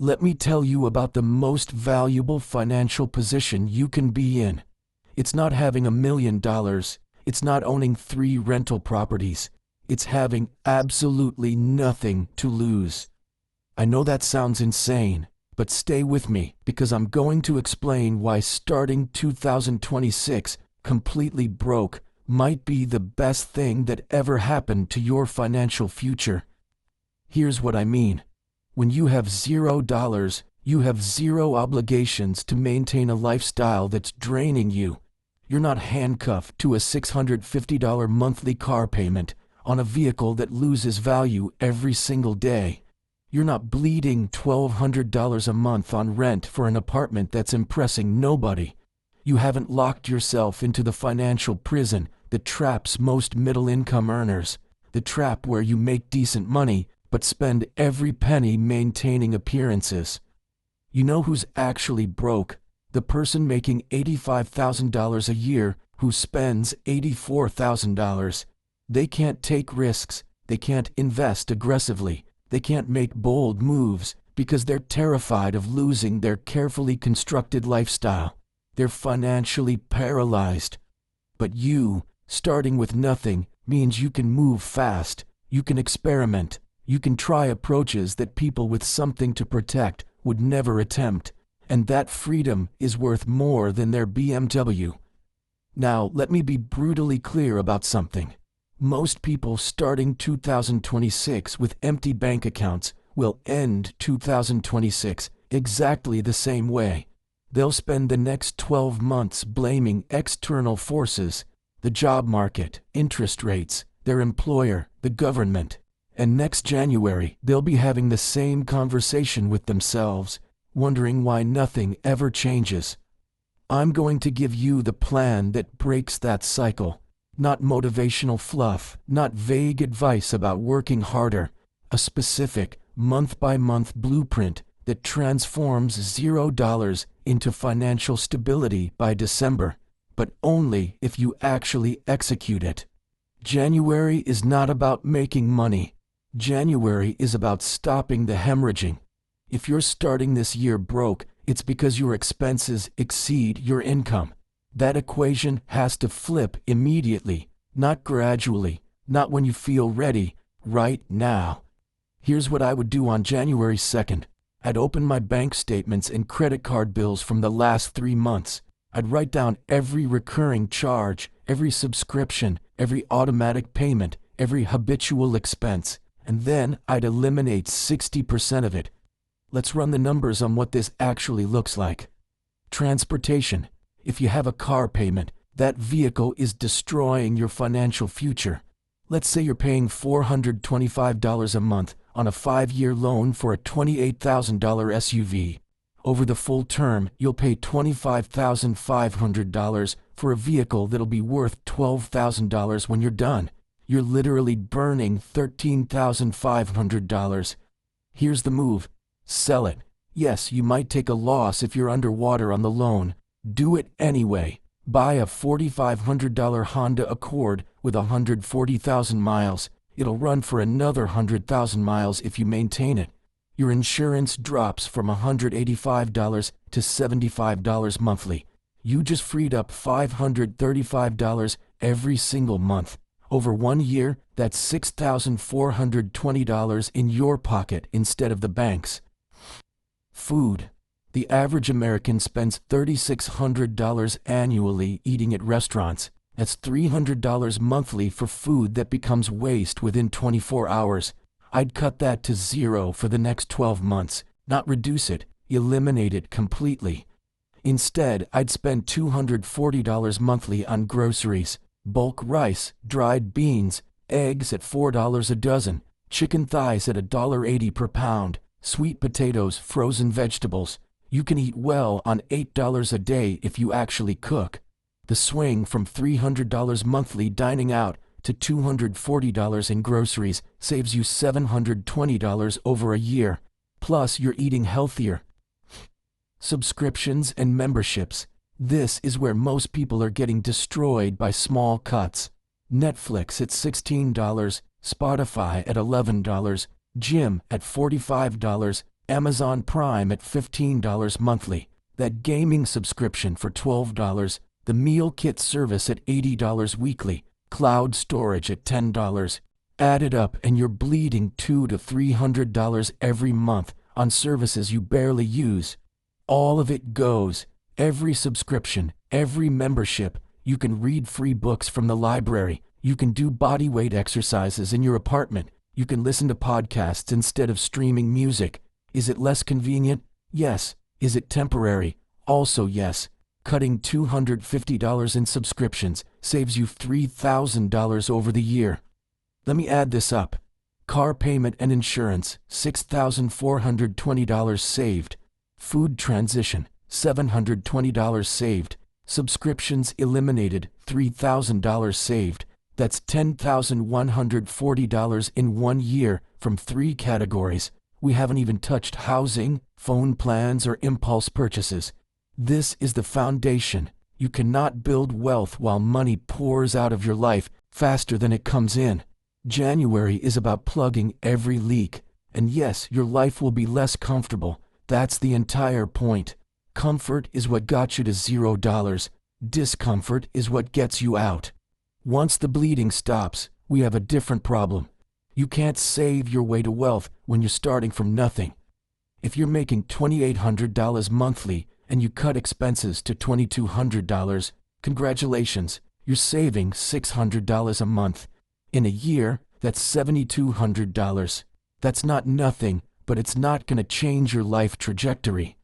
Let me tell you about the most valuable financial position you can be in. It's not having $1 million. It's not owning 3 rental properties. It's having absolutely nothing to lose. I know that sounds insane, but stay with me because I'm going to explain why starting 2026 completely broke might be the best thing that ever happened to your financial future. Here's what I mean. When you have $0, you have 0 obligations to maintain a lifestyle that's draining you. You're not handcuffed to a $650 monthly car payment on a vehicle that loses value every single day. You're not bleeding $1,200 a month on rent for an apartment that's impressing nobody. You haven't locked yourself into the financial prison that traps most middle-income earners, the trap where you make decent money but spend every penny maintaining appearances. You know who's actually broke? The person making $85,000 a year who spends $84,000. They can't take risks, they can't invest aggressively, they can't make bold moves because they're terrified of losing their carefully constructed lifestyle. They're financially paralyzed. But you, starting with nothing, means you can move fast, you can experiment, you can try approaches that people with something to protect would never attempt, and that freedom is worth more than their BMW. Now, let me be brutally clear about something. Most people starting 2026 with empty bank accounts will end 2026 exactly the same way. They'll spend the next 12 months blaming external forces, the job market, interest rates, their employer, the government. And next January, they'll be having the same conversation with themselves, wondering why nothing ever changes. I'm going to give you the plan that breaks that cycle. Not motivational fluff, not vague advice about working harder. A specific, month-by-month blueprint that transforms $0 into financial stability by December, but only if you actually execute it. January is not about making money. January is about stopping the hemorrhaging. If you're starting this year broke, it's because your expenses exceed your income. That equation has to flip immediately, not gradually, not when you feel ready, right now. Here's what I would do on January 2nd. I'd open my bank statements and credit card bills from the last 3 months. I'd write down every recurring charge, every subscription, every automatic payment, every habitual expense, and then I'd eliminate 60% of it. Let's run the numbers on what this actually looks like. Transportation. If you have a car payment, that vehicle is destroying your financial future. Let's say you're paying $425 a month on a 5-year loan for a $28,000 SUV. Over the full term, you'll pay $25,500 for a vehicle that'll be worth $12,000 when you're done. You're literally burning $13,500. Here's the move. Sell it. Yes, you might take a loss if you're underwater on the loan. Do it anyway. Buy a $4,500 Honda Accord with 140,000 miles. It'll run for another 100,000 miles if you maintain it. Your insurance drops from $185 to $75 monthly. You just freed up $535 every single month. Over 1 year, that's $6,420 in your pocket instead of the bank's. Food. The average American spends $3,600 annually eating at restaurants. That's $300 monthly for food that becomes waste within 24 hours. I'd cut that to 0 for the next 12 months, not reduce it, eliminate it completely. Instead, I'd spend $240 monthly on groceries, bulk rice, dried beans, eggs at $4 a dozen, chicken thighs at $1.80 per pound, sweet potatoes, frozen vegetables. You can eat well on $8 a day if you actually cook. The swing from $300 monthly dining out to $240 in groceries saves you $720 over a year. Plus, you're eating healthier. Subscriptions and memberships. This is where most people are getting destroyed by small cuts. Netflix at $16, Spotify at $11, Gym at $45, Amazon Prime at $15 monthly, that gaming subscription for $12, the meal kit service at $80 weekly, cloud storage at $10. Add it up and you're bleeding $200 to $300 every month on services you barely use. All of it goes. Every subscription, every membership. You can read free books from the library. You can do bodyweight exercises in your apartment. You can listen to podcasts instead of streaming music. Is it less convenient? Yes. Is it temporary? Also yes. Cutting $250 in subscriptions saves you $3,000 over the year. Let me add this up. Car payment and insurance, $6,420 saved. Food transition, $720 saved. Subscriptions eliminated, $3,000 saved. That's $10,140 in 1 year from 3 categories. We haven't even touched housing, phone plans, or impulse purchases. This is the foundation. You cannot build wealth while money pours out of your life faster than it comes in. January is about plugging every leak. And yes, your life will be less comfortable. That's the entire point. Comfort is what got you to $0. Discomfort is what gets you out. Once the bleeding stops, we have a different problem. You can't save your way to wealth when you're starting from nothing. If you're making $2,800 monthly and you cut expenses to $2,200, congratulations, you're saving $600 a month. In a year, that's $7,200. That's not nothing, but it's not going to change your life trajectory.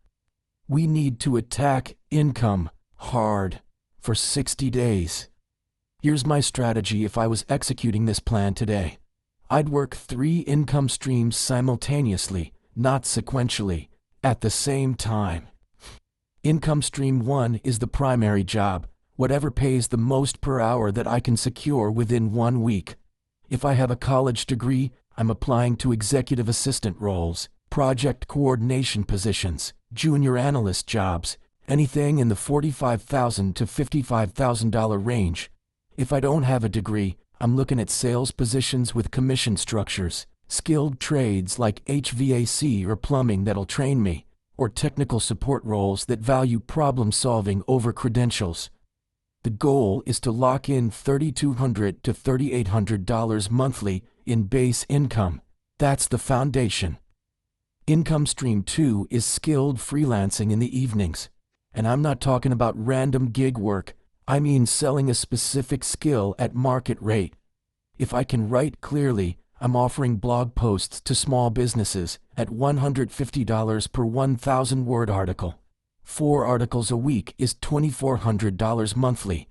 We need to attack income hard for 60 days. Here's my strategy if I was executing this plan today. I'd work 3 income streams simultaneously, not sequentially, at the same time. Income stream 1 is the primary job, whatever pays the most per hour that I can secure within 1 week. If I have a college degree, I'm applying to executive assistant roles, project coordination positions, junior analyst jobs, anything in the $45,000 to $55,000 range. If I don't have a degree, I'm looking at sales positions with commission structures, skilled trades like HVAC or plumbing that'll train me, or technical support roles that value problem solving over credentials. The goal is to lock in $3,200 to $3,800 monthly in base income. That's the foundation. Income stream 2 is skilled freelancing in the evenings. And I'm not talking about random gig work. I mean selling a specific skill at market rate. If I can write clearly, I'm offering blog posts to small businesses at $150 per 1,000-word article. 4 articles a week is $2,400 monthly.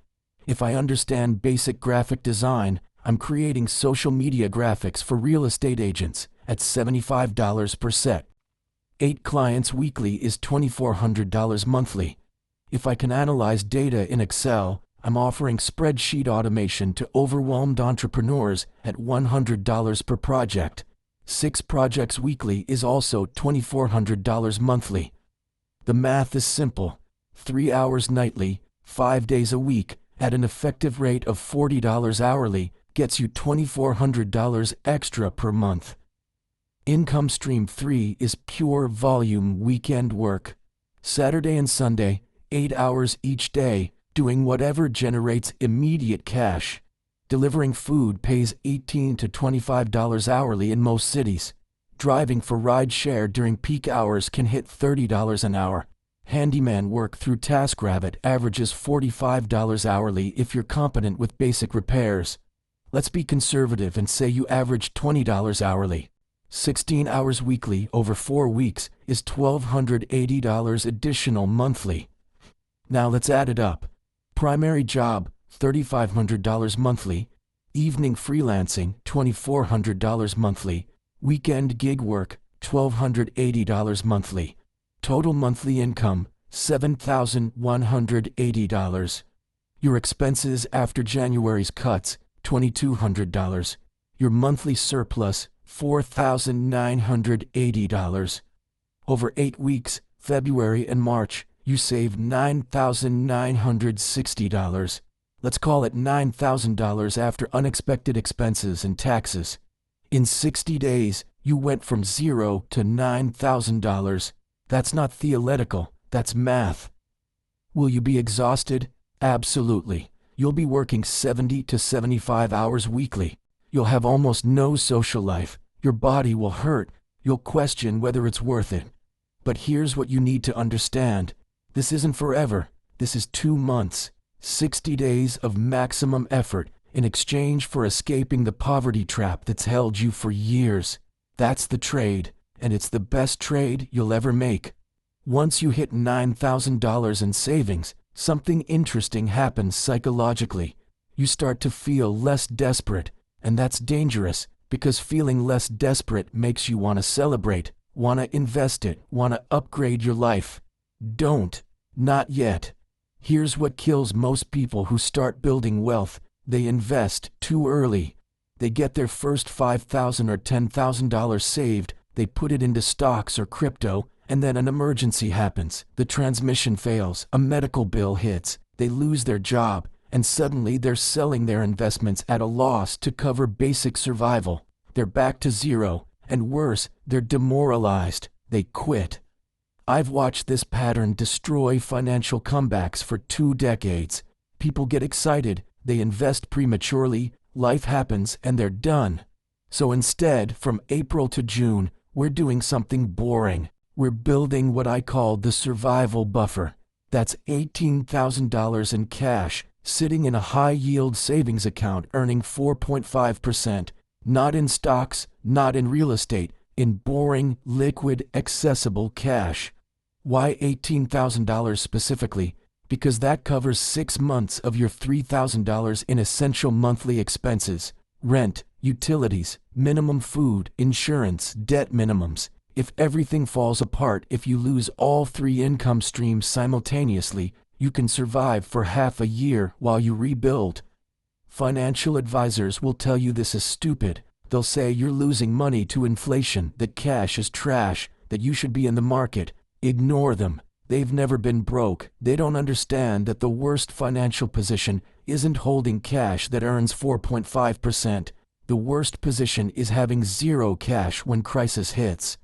If I understand basic graphic design, I'm creating social media graphics for real estate agents at $75 per set. 8 clients weekly is $2,400 monthly. If I can analyze data in Excel, I'm offering spreadsheet automation to overwhelmed entrepreneurs at $100 per project. 6 projects weekly is also $2,400 monthly. The math is simple. 3 hours nightly, 5 days a week, at an effective rate of $40 hourly, gets you $2,400 extra per month. Income stream 3 is pure volume weekend work. Saturday and Sunday, 8 hours each day, doing whatever generates immediate cash. Delivering food pays $18 to $25 hourly in most cities. Driving for ride-share during peak hours can hit $30 an hour. Handyman work through TaskRabbit averages $45 hourly if you're competent with basic repairs. Let's be conservative and say you average $20 hourly. 16 hours weekly over 4 weeks is $1,280 additional monthly. Now let's add it up. Primary job, $3,500 monthly. Evening freelancing, $2,400 monthly. Weekend gig work, $1,280 monthly. Total monthly income, $7,180. Your expenses after January's cuts, $2,200. Your monthly surplus, $4,980. Over 8 weeks, February and March, you save $9,960. Let's call it $9,000 after unexpected expenses and taxes. In 60 days, You went from $0 to $9,000. That's not theoretical, that's math. Will you be exhausted? Absolutely. You'll be working 70 to 75 hours weekly. You'll have almost no social life. Your body will hurt. You'll question whether it's worth it. But here's what you need to understand. This isn't forever. This is 2 months, 60 days of maximum effort in exchange for escaping the poverty trap that's held you for years. That's the trade, and it's the best trade you'll ever make. Once you hit $9,000 in savings, something interesting happens psychologically. You start to feel less desperate, and that's dangerous because feeling less desperate makes you want to celebrate, want to invest it, want to upgrade your life. Don't. Not yet. Here's what kills most people who start building wealth. They invest too early. They get their first $5,000 or $10,000 saved, they put it into stocks or crypto, and then an emergency happens. The transmission fails, a medical bill hits, they lose their job, and suddenly they're selling their investments at a loss to cover basic survival. They're back to zero, and worse, they're demoralized. They quit. I've watched this pattern destroy financial comebacks for 2 decades. People get excited, they invest prematurely, life happens, and they're done. So instead, from April to June, we're doing something boring. We're building what I call the survival buffer. That's $18,000 in cash, sitting in a high-yield savings account earning 4.5%, not in stocks, not in real estate, in boring, liquid, accessible cash. Why $18,000 specifically? Because that covers 6 months of your $3,000 in essential monthly expenses: rent, utilities, minimum food, insurance, debt minimums. If everything falls apart, if you lose all 3 income streams simultaneously, you can survive for half a year while you rebuild. Financial advisors will tell you this is stupid. They'll say you're losing money to inflation, that cash is trash, that you should be in the market. Ignore them. They've never been broke. They don't understand that the worst financial position isn't holding cash that earns 4.5%. The worst position is having 0 cash when crisis hits.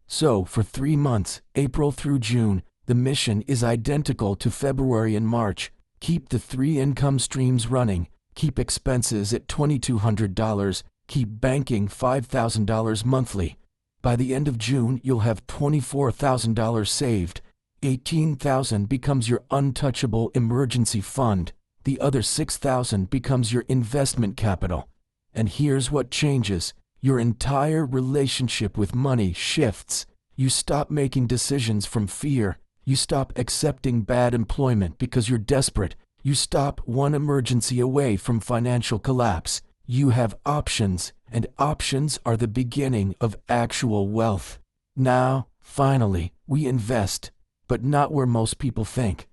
So, for 3 months, April through June, the mission is identical to February and March. Keep the 3 income streams running. Keep expenses at $2,200. Keep banking $5,000 monthly. By the end of June, you'll have $24,000 saved. $18,000 becomes your untouchable emergency fund. The other $6,000 becomes your investment capital. And here's what changes. Your entire relationship with money shifts. You stop making decisions from fear. You stop accepting bad employment because you're desperate. You stop one emergency away from financial collapse. You have options, and options are the beginning of actual wealth. Now, finally, we invest, but not where most people think.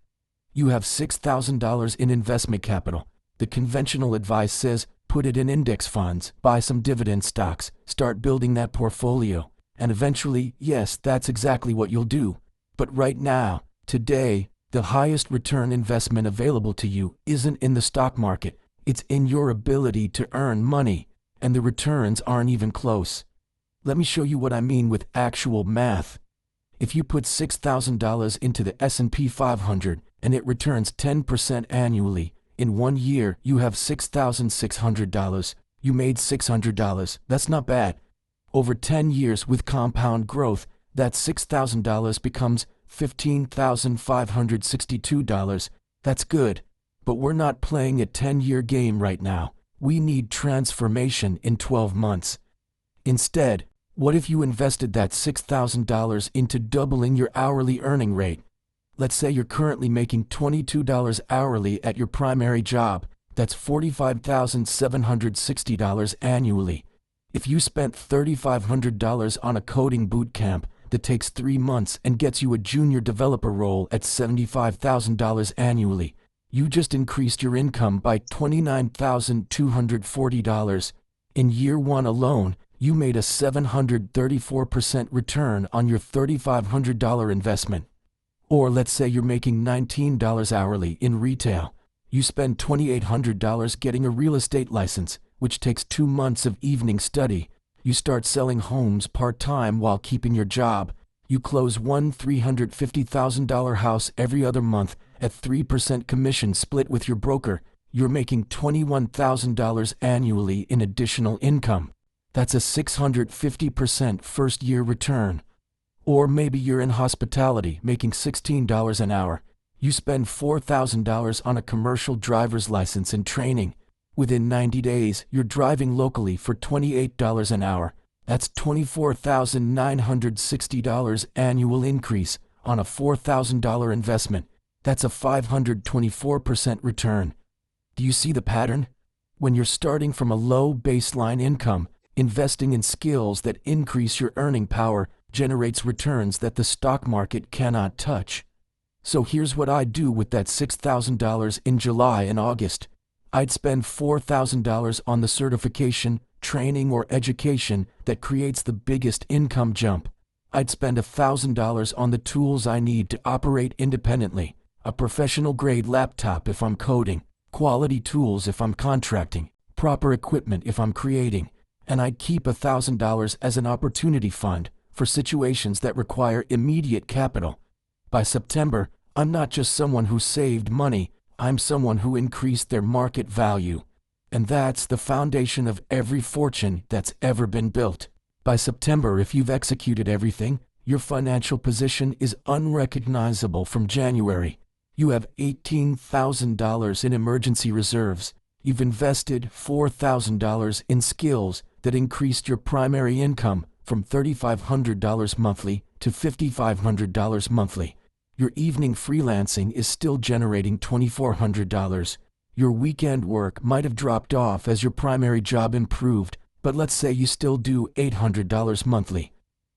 You have $6,000 in investment capital. The conventional advice says, put it in index funds, buy some dividend stocks, start building that portfolio. And eventually, yes, that's exactly what you'll do. But right now, today, the highest return investment available to you isn't in the stock market. It's in your ability to earn money, and the returns aren't even close. Let me show you what I mean with actual math. If you put $6,000 into the S&P 500 and it returns 10% annually, in 1 year you have $6,600. You made $600. That's not bad. Over 10 years with compound growth, that $6,000 becomes $15,562. That's good. But we're not playing a 10-year game right now. We need transformation in 12 months. Instead, what if you invested that $6,000 into doubling your hourly earning rate? Let's say you're currently making $22 hourly at your primary job. That's $45,760 annually. If you spent $3,500 on a coding boot camp that takes 3 months and gets you a junior developer role at $75,000 annually, you just increased your income by $29,240. In year 1 alone, you made a 734% return on your $3,500 investment. Or let's say you're making $19 hourly in retail. You spend $2,800 getting a real estate license, which takes 2 months of evening study. You start selling homes part-time while keeping your job. You close one $350,000 house every other month at 3% commission split with your broker. You're making $21,000 annually in additional income. That's a 650% first-year return. Or maybe you're in hospitality, making $16 an hour. You spend $4,000 on a commercial driver's license and training. Within 90 days, you're driving locally for $28 an hour. That's $24,960 annual increase on a $4,000 investment. That's a 524% return. Do you see the pattern? When you're starting from a low baseline income, investing in skills that increase your earning power generates returns that the stock market cannot touch. So here's what I'd do with that $6,000 in July and August. I'd spend $4,000 on the certification, training, or education that creates the biggest income jump. I'd spend $1,000 on the tools I need to operate independently, a professional-grade laptop if I'm coding, quality tools if I'm contracting, proper equipment if I'm creating, and I'd keep $1,000 as an opportunity fund for situations that require immediate capital. By September, I'm not just someone who saved money, I'm someone who increased their market value. And that's the foundation of every fortune that's ever been built. By September, if you've executed everything, your financial position is unrecognizable from January. You have $18,000 in emergency reserves. You've invested $4,000 in skills that increased your primary income from $3,500 monthly to $5,500 monthly. Your evening freelancing is still generating $2,400. Your weekend work might have dropped off as your primary job improved, but let's say you still do $800 monthly.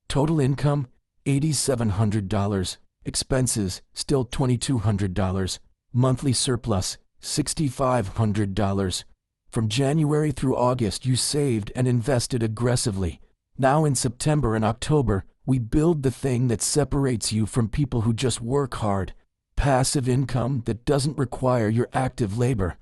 Total income, $8,700. Expenses, still $2,200. Monthly surplus, $6,500. From January through August, you saved and invested aggressively. Now in September and October, we build the thing that separates you from people who just work hard. Passive income that doesn't require your active labor.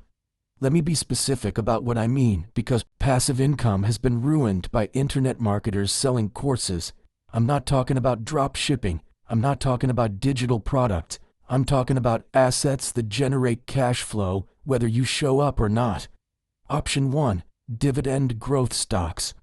Let me be specific about what I mean, because passive income has been ruined by internet marketers selling courses. I'm not talking about drop shipping. I'm not talking about digital products. I'm talking about assets that generate cash flow, whether you show up or not. Option 1, dividend growth stocks.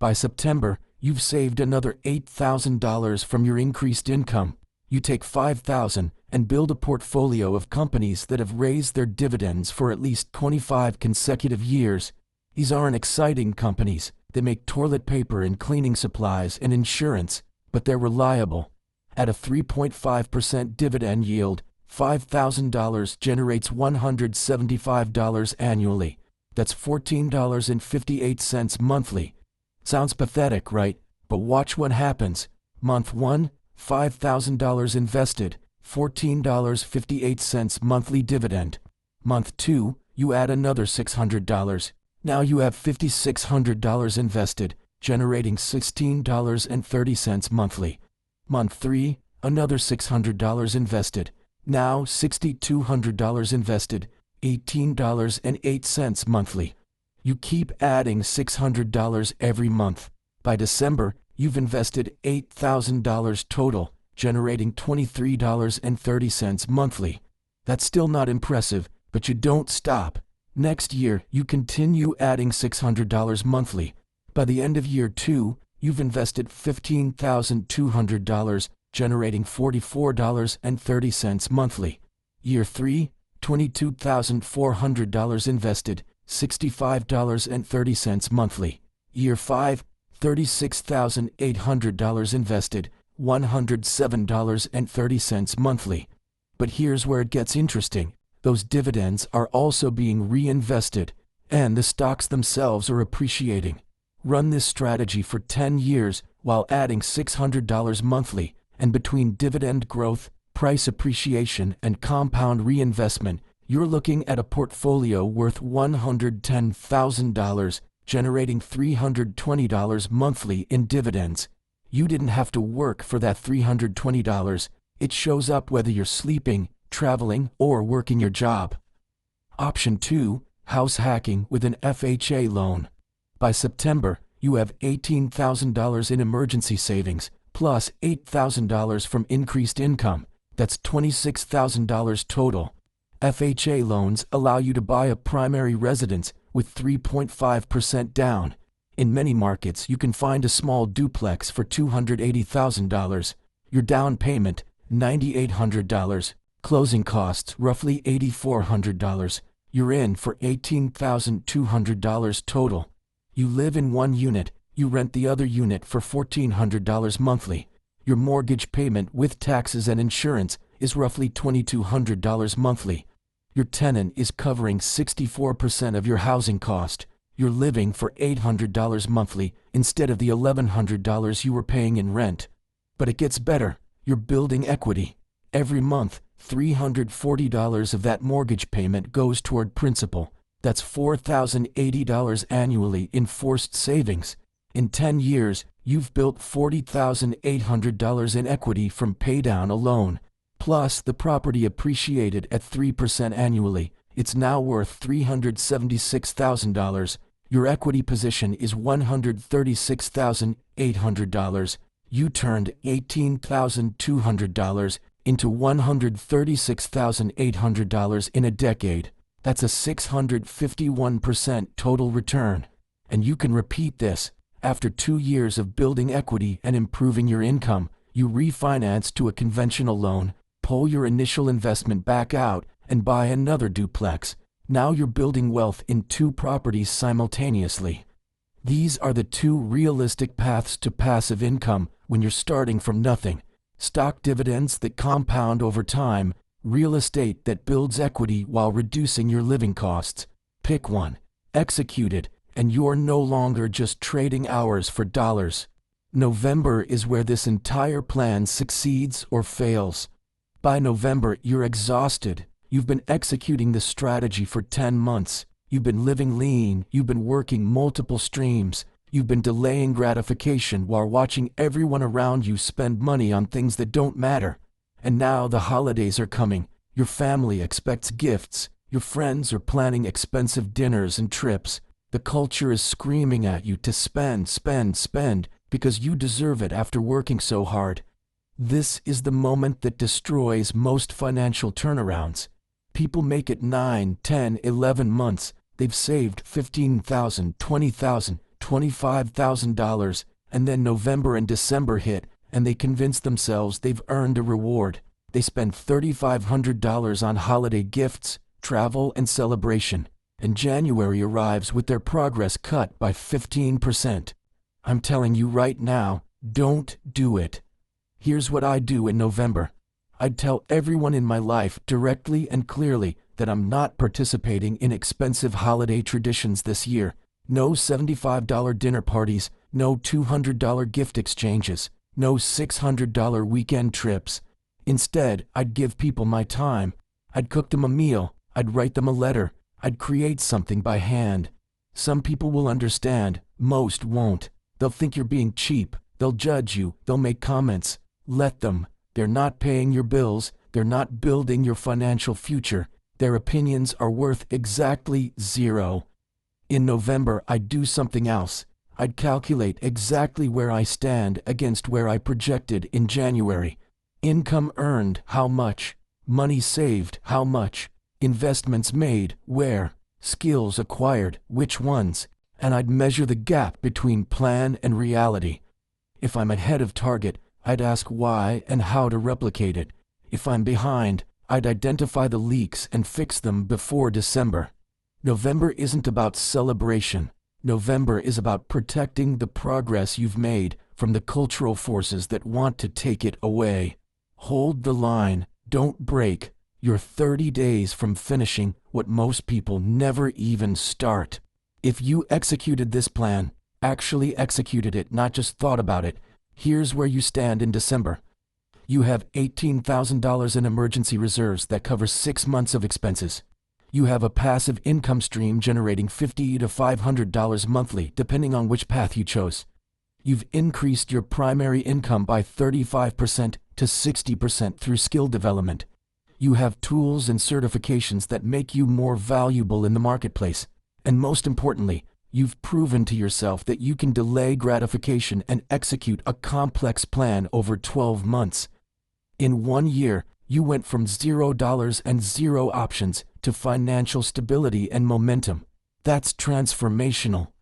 By September, you've saved another $8,000 from your increased income. You take $5,000 and build a portfolio of companies that have raised their dividends for at least 25 consecutive years. These aren't exciting companies. They make toilet paper and cleaning supplies and insurance, but they're reliable. At a 3.5% dividend yield, $5,000 generates $175 annually. That's $14.58 monthly. Sounds pathetic, right? But watch what happens. Month 1, $5,000 invested, $14.58 monthly dividend. Month 2, you add another $600. Now you have $5,600 invested, generating $16.30 monthly. Month 3, another $600 invested. Now $6,200 invested, $18.08 monthly. You keep adding $600 every month. By December, you've invested $8,000 total, generating $23.30 monthly. That's still not impressive, but you don't stop. Next year, you continue adding $600 monthly. By the end of year 2, you've invested $15,200, generating $44.30 monthly. Year 3, $22,400 invested, $65.30 monthly. Year 5, $36,800 invested, $107.30 monthly. But here's where it gets interesting. Those dividends are also being reinvested, and the stocks themselves are appreciating. Run this strategy for 10 years while adding $600 monthly, and between dividend growth, price appreciation, and compound reinvestment, you're looking at a portfolio worth $110,000, generating $320 monthly in dividends. You didn't have to work for that $320. It shows up whether you're sleeping, traveling, or working your job. Option 2, house hacking with an FHA loan. By September, You have $18,000 in emergency savings, plus $8,000 from increased income. That's $26,000 total. FHA loans allow you to buy a primary residence with 3.5% down. In many markets, you can find a small duplex for $280,000. Your down payment, $9,800. Closing costs, roughly $8,400. You're in for $18,200 total. You live in one unit, you rent the other unit for $1,400 monthly. Your mortgage payment with taxes and insurance is roughly $2,200 monthly. Your tenant is covering 64% of your housing cost. You're living for $800 monthly instead of the $1,100 you were paying in rent. But it gets better. You're building equity. Every month, $340 of that mortgage payment goes toward principal. That's $4,080 annually in forced savings. In 10 years, you've built $40,800 in equity from paydown alone. Plus, the property appreciated at 3% annually. It's now worth $376,000. Your equity position is $136,800. You turned $18,200 into $136,800 in a decade. That's a 651% total return. And you can repeat this. After 2 years of building equity and improving your income, you refinance to a conventional loan, pull your initial investment back out, and buy another duplex. Now you're building wealth in 2 properties simultaneously. These are the 2 realistic paths to passive income when you're starting from nothing. Stock dividends that compound over time, real estate that builds equity while reducing your living costs. Pick one, execute it, and you're no longer just trading hours for dollars. November is where this entire plan succeeds or fails. By November, you're exhausted. You've been executing this strategy for 10 months. You've been living lean. You've been working multiple streams. You've been delaying gratification while watching everyone around you spend money on things that don't matter. And now the holidays are coming. Your family expects gifts. Your friends are planning expensive dinners and trips. The culture is screaming at you to spend, spend, spend, because you deserve it after working so hard. This is the moment that destroys most financial turnarounds. People make it 9, 10, 11 months. They've saved $15,000, $20,000, $25,000, and then November and December hit, and they convince themselves they've earned a reward. They spend $3,500 on holiday gifts, travel, and celebration, and January arrives with their progress cut by 15%. I'm telling you right now, don't do it. Here's what I do in November. I'd tell everyone in my life directly and clearly that I'm not participating in expensive holiday traditions this year. No $75 dinner parties, no $200 gift exchanges, no $600 weekend trips. Instead, I'd give people my time. I'd cook them a meal. I'd write them a letter. I'd create something by hand. Some people will understand, most won't. They'll think you're being cheap. They'll judge you. They'll make comments. Let them. They're not paying your bills. They're not building your financial future. Their opinions are worth exactly zero. In November, I'd do something else. I'd calculate exactly where I stand against where I projected in January. Income earned, how much? Money saved, how much? Investments made, where? Skills acquired, which ones? And I'd measure the gap between plan and reality. If I'm ahead of target, I'd ask why and how to replicate it. If I'm behind, I'd identify the leaks and fix them before December. November isn't about celebration. November is about protecting the progress you've made from the cultural forces that want to take it away. Hold the line. Don't break. You're 30 days from finishing what most people never even start. If you executed this plan, actually executed it, not just thought about it, here's where you stand in December. You have $18,000 in emergency reserves that cover 6 months of expenses. You have a passive income stream generating $50 to $500 monthly, depending on which path you chose. You've increased your primary income by 35% to 60% through skill development. You have tools and certifications that make you more valuable in the marketplace. And most importantly, You've proven to yourself that you can delay gratification and execute a complex plan over 12 months. In 1 year, you went from $0 and 0 options to financial stability and momentum. That's transformational.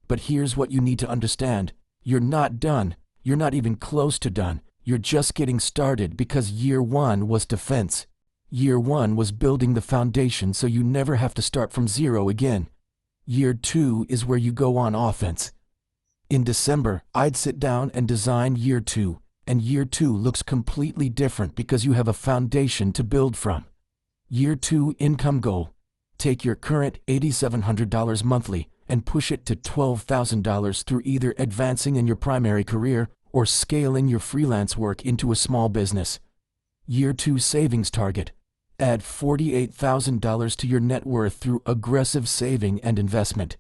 But here's what you need to understand. You're not done. You're not even close to done. You're just getting started because year 1 was defense. Year 1 was building the foundation so you never have to start from 0 again. Year 2 is where you go on offense. In December, I'd sit down and design year 2, and year 2 looks completely different because you have a foundation to build from. Year 2 income goal. Take your current $8,700 monthly and push it to $12,000 through either advancing in your primary career or scaling your freelance work into a small business. Year 2 savings target. Add $48,000 to your net worth through aggressive saving and investment.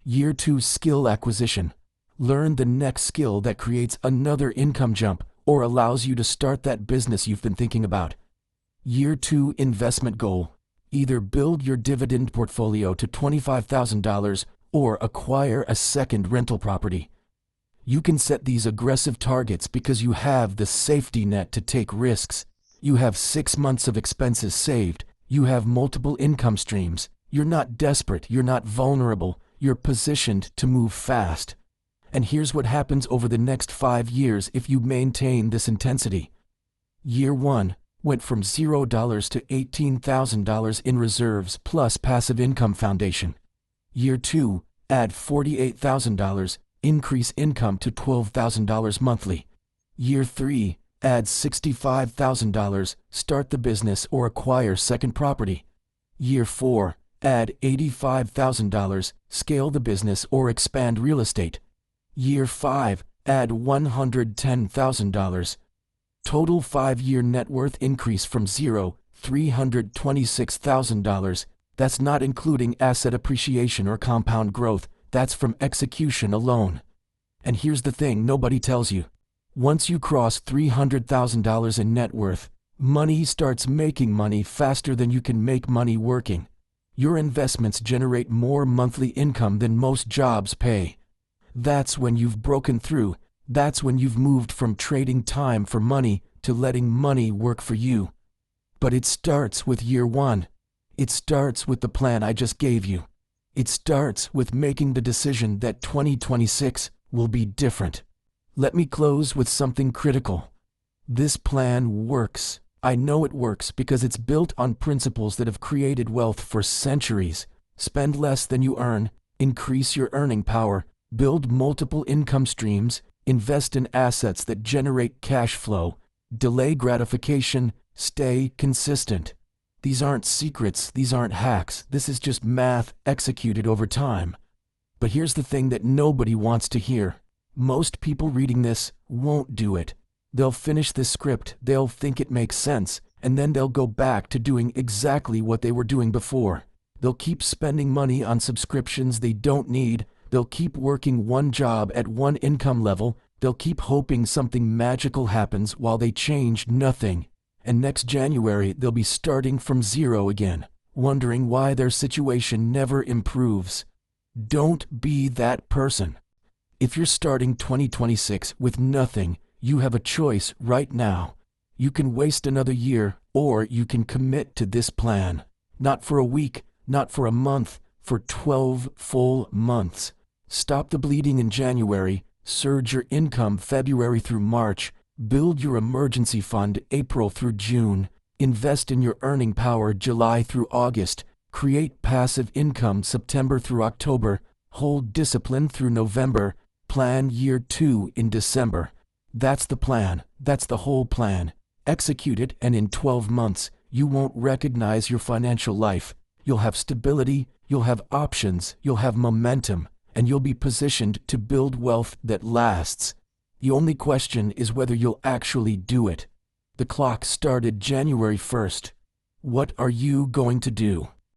Year 2 skill acquisition. Learn the next skill that creates another income jump or allows you to start that business you've been thinking about. Year 2 investment goal. Either build your dividend portfolio to $25,000 or acquire a second rental property. You can set these aggressive targets because you have the safety net to take risks. You have 6 months of expenses saved. You have multiple income streams. You're not desperate. You're not vulnerable. You're positioned to move fast. And here's what happens over the next 5 years if you maintain this intensity. Year 1 went from $0 to $18,000 in reserves plus passive income foundation. Year 2, add $48,000, increase income to $12,000 monthly. Year 3, add $65,000, start the business or acquire second property. Year 4, add $85,000, scale the business or expand real estate. Year 5, add $110,000. Total 5-year net worth increase from $0, $326,000. That's not including asset appreciation or compound growth. That's from execution alone. And here's the thing nobody tells you. Once you cross $300,000 in net worth, money starts making money faster than you can make money working. Your investments generate more monthly income than most jobs pay. That's when you've broken through. That's when you've moved from trading time for money to letting money work for you. But it starts with year 1. It starts with the plan I just gave you. It starts with making the decision that 2026 will be different. Let me close with something critical. This plan works. I know it works because it's built on principles that have created wealth for centuries. Spend less than you earn, increase your earning power, build multiple income streams, invest in assets that generate cash flow, delay gratification, stay consistent. These aren't secrets, these aren't hacks. This is just math executed over time. But here's the thing that nobody wants to hear. Most people reading this won't do it. They'll finish this script, they'll think it makes sense, and then they'll go back to doing exactly what they were doing before. They'll keep spending money on subscriptions they don't need. They'll keep working one job at one income level. They'll keep hoping something magical happens while they change nothing. And next January, they'll be starting from 0 again, wondering why their situation never improves. Don't be that person. If you're starting 2026 with nothing, you have a choice right now. You can waste another year, or you can commit to this plan. Not for a week, not for a month, for 12 full months. Stop the bleeding in January, surge your income February through March, build your emergency fund April through June, invest in your earning power July through August, create passive income September through October, hold discipline through November, plan year 2 in December. That's the plan. That's the whole plan. Execute it, and in 12 months, you won't recognize your financial life. You'll have stability, you'll have options, you'll have momentum, and you'll be positioned to build wealth that lasts. The only question is whether you'll actually do it. The clock started January 1st. What are you going to do?